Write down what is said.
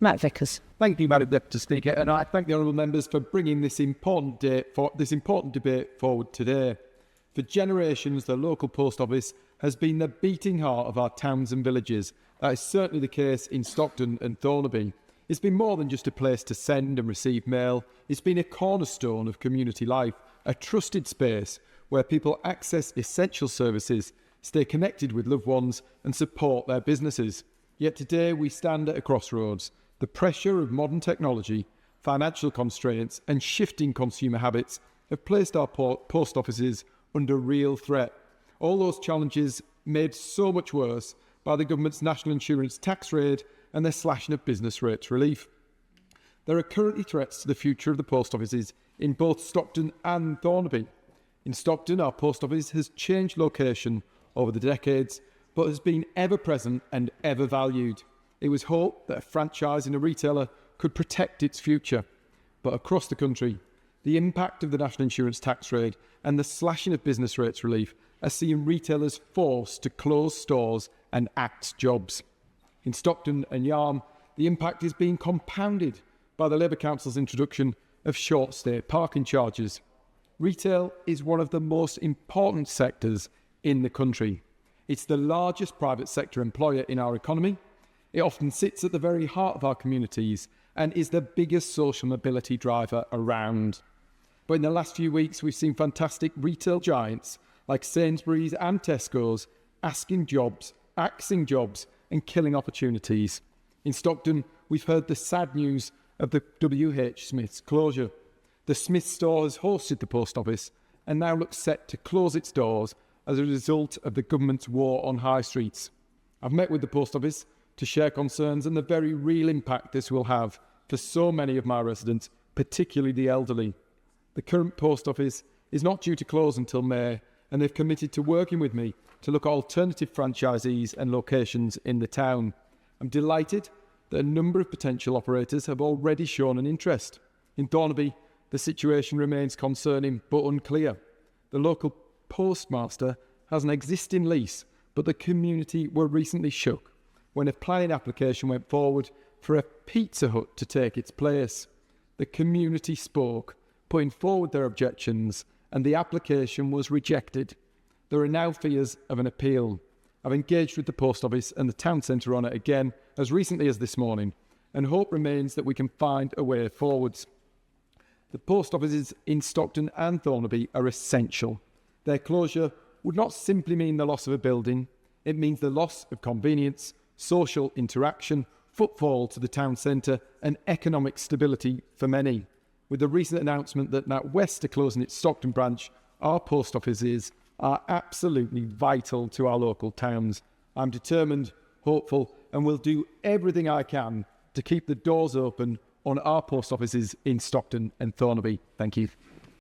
Matt Vickers. Thank you, Madam Deputy Speaker, and I thank the honourable members for bringing this important debate forward today. For generations, the local post office has been the beating heart of our towns and villages. That is certainly the case in Stockton and Thornaby. It's been more than just a place to send and receive mail. It's been a cornerstone of community life, a trusted space where people access essential services, stay connected with loved ones and support their businesses. Yet today we stand at a crossroads. The pressure of modern technology, financial constraints and shifting consumer habits have placed our post offices under real threat. All those challenges made so much worse by the government's national insurance tax raid and their slashing of business rates relief. There are currently threats to the future of the post offices in both Stockton and Thornaby. In Stockton, our post office has changed location over the decades, but has been ever present and ever valued. It was hoped that a franchise in a retailer could protect its future. But across the country, the impact of the national insurance tax raid and the slashing of business rates relief are seeing retailers forced to close stores and axe jobs. In Stockton and Yarm, the impact is being compounded by the Labour Council's introduction of short-stay parking charges. Retail is one of the most important sectors in the country. It's the largest private sector employer in our economy. It often sits at the very heart of our communities and is the biggest social mobility driver around. But in the last few weeks, we've seen fantastic retail giants like Sainsbury's and Tesco's axing jobs and killing opportunities. In Stockton, we've heard the sad news of the W.H. Smith's closure. The Smith store has hosted the post office and now looks set to close its doors as a result of the government's war on high streets. I've met with the post office to share concerns and the very real impact this will have for so many of my residents, particularly the elderly. The current post office is not due to close until May, and they've committed to working with me to look at alternative franchisees and locations in the town. I'm delighted that a number of potential operators have already shown an interest. In Thornaby, the situation remains concerning but unclear. The local postmaster has an existing lease, but the community were recently shook when a planning application went forward for a Pizza Hut to take its place. The community spoke, putting forward their objections, and the application was rejected. There are now fears of an appeal. I've engaged with the post office and the town centre on it again as recently as this morning, and hope remains that we can find a way forwards. The post offices in Stockton and Thornaby are essential. Their closure would not simply mean the loss of a building, it means the loss of convenience, social interaction, footfall to the town centre and economic stability for many. With the recent announcement that NatWest are closing its Stockton branch, our post offices are absolutely vital to our local towns. I'm determined, hopeful, and will do everything I can to keep the doors open on our post offices in Stockton and Thornaby. Thank you.